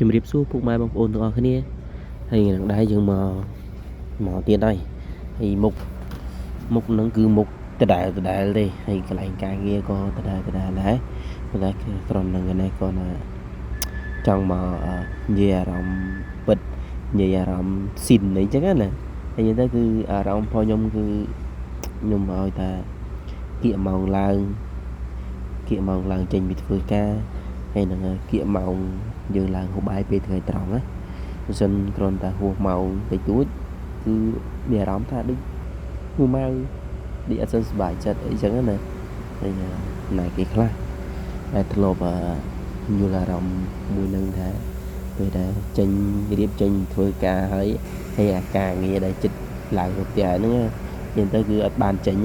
ជំរាបសួរពុកម៉ែបងប្អូនទាំងអស់គ្នាហើយនឹងដែរយើងមកទៀតហើយហើយមុខនឹងគឺមុខដដែលទេហើយកន្លែងការងារក៏ដដែលដែរប៉ុន្តែក្រុមនឹងនេះក៏ចង់មកនិយាយអារម្មណ៍ពិតនិយាយអារម្មណ៍ស៊ីនអីចឹងណាហើយនិយាយទៅគឺអារម្មណ៍របស់ខ្ញុំគឺខ្ញុំឲ្យតែគៀកម៉ោងឡើងចេញពីធ្វើការហើយនឹងគៀកម៉ោងយើងឡើងហូបបាយពេលថ្ងៃត្រង់ណាបើសិនគ្រាន់តែហួសម៉ោងតិចតួចគឺមានអារម្មណ៍ថាដូចហួសម៉ោងដូចអត់សូវសប្បាយចិត្តអីចឹងណាហើយណែគេខ្លះតែធ្លាប់យល់អារម្មណ៍មួយនឹងថាពេលដែលរៀបចេញធ្វើការហើយអាការងារដែលចិត្តឡើងទៅផ្ទះហ្នឹងនិយាយទៅគឺអត់បានចេញ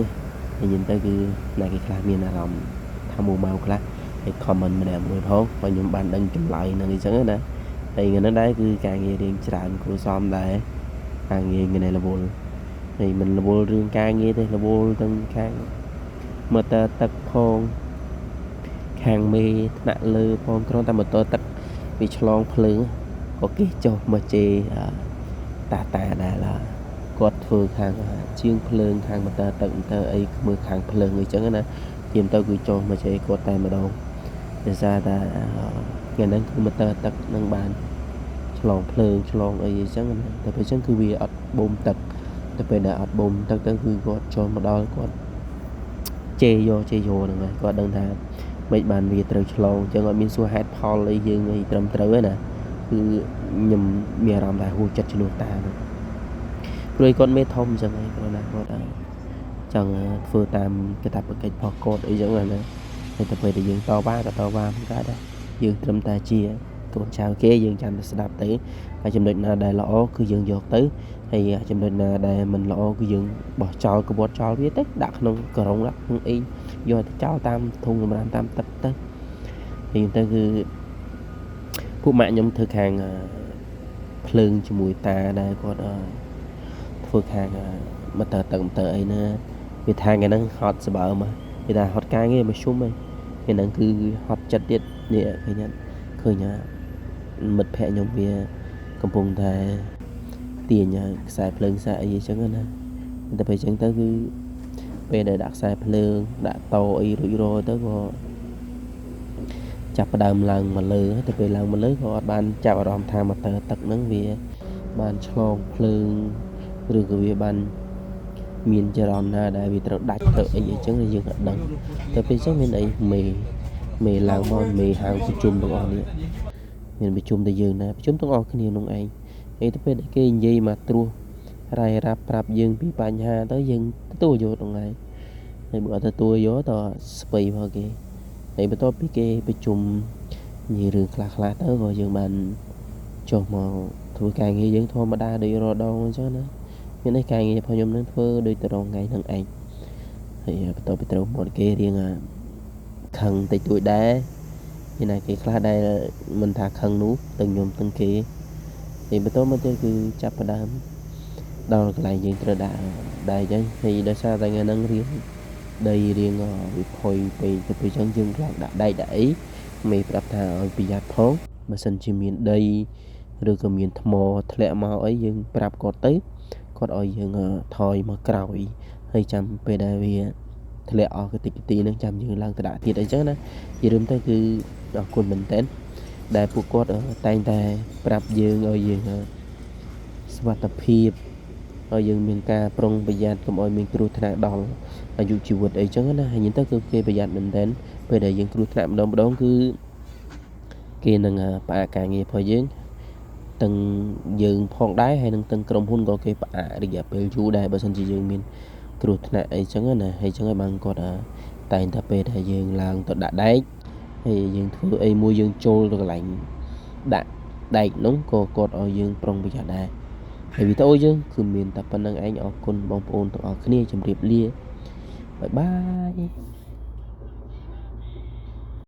ហើយនិយាយទៅគឺណែគេខ្លះមានអារម្មណ៍ថាមួម៉ៅខ្លះហើយ comment ម្នាក់មួយផងបើខ្ញុំបានដឹងចម្លើយនឹងអញ្ចឹងណាហើយថ្ងៃនេះដែរគឺការងាររៀងច្រើនគ្រូសមដែរការងារថ្ងៃរវល់ហើយមិនរវល់រឿងការងារទេរវល់ទាំងខាងម៉ូទ័រទឹកផងខាងមេថ្នាក់លើផងគ្រាន់តែម៉ូទ័រទឹកវាឆ្លងភ្លើងក៏គេចុះមកជេរតាដែលគាត់ធ្វើខាងជាងភ្លើងខាងម៉ូទ័រទឹកទៅអីមើលខាងភ្លើងអីចឹងណាទៀមទៅគឺចុះមកជេរគាត់តែម្ដងដោយសារតែថ្ងៃហ្នឹងគឺម៉ូទ័រទឹកនឹងបានឆ្លងភ្លើងឆ្លងអីចឹងណាតែពេលចឹងគឺវាអត់បូមទឹកតែពេលដែលអត់បូមទឹកទៅគឺគាត់ចូលមកដល់គាត់ជេរយកហ្នឹងហើយគាត់ដឹងថាមិនបានវាត្រូវឆ្លងចឹងអត់មានសួរហេតុផលអីយើងអីត្រឹមត្រូវទេណាគឺខ្ញុំមានអារម្មណ៍ថាហួសចិត្តជំនួសតាព្រោះគាត់មេធំចឹងហើយគ្រាន់តែគាត់ចង់ធ្វើតាមកាតព្វកិច្ចរបស់គាត់អីចឹងណាតែទៅពេលដែលយើងតវ៉ាក៏តវ៉ាមិនកើតដែរយើងត្រឹមតែជាកូនចៅគេយើងចាំតែស្ដាប់ទៅហើយចំណុចណាដែលល្អគឺយើងយកទៅហើយចំណុចណាដែលមិនល្អគឺយើងបោះចោលក្បត់ចោលវាទៅដាក់ក្នុងក្រងដាក់ក្នុងអីយកទៅចោលតាមធុងសម្រាមតាមទឹកទៅហើយទៅគឺពួកម៉ាក់ខ្ញុំធ្វើខាងភ្លើងជាមួយតាដែលគាត់ធ្វើខាងម៉ូទ័រទឹកម៉ូទ័រអីណាវាថាថ្ងៃហ្នឹងហត់សបើមកគេថាហត់ការងារមកជុំហ្នឹងថ្ងៃហ្នឹងគឺហត់ចិត្តទៀតនេះឃើញមិត្តភ័ក្ដិខ្ញុំវាកំពុងតែទាញខ្សែភ្លើងខ្សែអីចឹងណាតែពេលចឹងទៅគឺពេលដែលដាក់ខ្សែភ្លើងដាក់តអីរួចរាល់ទៅក៏ចាប់ផ្ដើមឡើងមកលើតែពេលឡើងមកលើក៏អត់បានចាប់អារម្មណ៍ថាម៉ូទ័រទឹកហ្នឹងវាបានឆ្លងភ្លើងឬក៏វាបានមានចរន្តណាដែលវាត្រូវដាច់ទៅអីចឹងយើងអត់ដឹងតែពេលចឹងមានអីមេឡើងមកមេហៅប្រជុំទាំងអស់នេះមានប្រជុំតែយើងណាប្រជុំទាំងអស់គ្នាក្នុងឯងហើយទៅពេលដែលគេនិយាយមកត្រួសរាយរាប់ប្រាប់យើងពីបញ្ហាទៅយើងទទួលយកទាំងឯងហើយបើអត់ទទួលយកតស្បៃមកគេហើយបន្ទាប់ពីគេប្រជុំនិយាយរឿងខ្លះទៅក៏យើងបានចុះមកធ្វើការងារយើងធម្មតាដូចរាល់ដងអញ្ចឹងណាមានតែការងាររបស់ខ្ញុំនឹងធ្វើដូចតរងថ្ងៃហ្នឹងឯងហើយបន្ទាប់ពីត្រូវមកគេរៀងខឹងតិចតួចដែរមានតែគេខ្លះដែលមិនថាខឹងនោះទាំងខ្ញុំទាំងគេហើយបន្ទាប់មកទៀតគឺចាប់ផ្ដើមដល់កន្លែងយើងត្រូវដាក់ដែរអញ្ចឹងហើយដោយសារតែថ្ងៃហ្នឹងរៀងដីរៀងវាផុយពេកទៅពេលអញ្ចឹងយើងខ្លាចដាក់ដែកដាក់អីមេប្រាប់ថាឲ្យប្រយ័ត្នផងបើសិនជាមានដីឬក៏មានថ្មធ្លាក់មកអីយើងប្រាប់គាត់ទៅគាត់ឲ្យយើងថយមកក្រោយហើយចាំពេលដែលវាធ្លាក់អស់កតិកទីហ្នឹងចាំយើងឡើងទៅដាក់ទៀតអីចឹងណានិយាយរួមទៅគឺអរគុណមែនតើដែលពួកគាត់តែងតែប្រាប់យើងឲ្យយើងសុវត្ថិភាពឲ្យយើងមានការប្រុងប្រយ័ត្នកុំឲ្យមានគ្រោះថ្នាក់ដល់អាយុជីវិតអីចឹងណាហើយនិយាយទៅគឺគេប្រយ័ត្នមែនតើពេលដែលយើងគ្រោះថ្នាក់ម្ដងគឺគេនឹងផ្អាកការងាររបស់យើងទាំងយើងផងដែរហើយនឹងទាំងក្រុមហ៊ុនក៏គេផ្អាករយៈពេលយូរដែរបើសិនជាយើងមានគ្រោះថ្នាក់អីចឹងណាហើយចឹងហើយបានគាត់តែងតែពេលដែលយើងឡើងទៅដាក់ដែកហើយយើងធ្វើអីមួយយើងចូលទៅកន្លែងដាក់ដែកនោះក៏គាត់ឲ្យយើងប្រុងប្រយ័ត្នដែរហើយវីដេអូយើងគឺមានតែប៉ុណ្្នឹងឯងអរគុណបងប្អូនទាំងអស់គ្នាជម្រាបលាបាយបាយ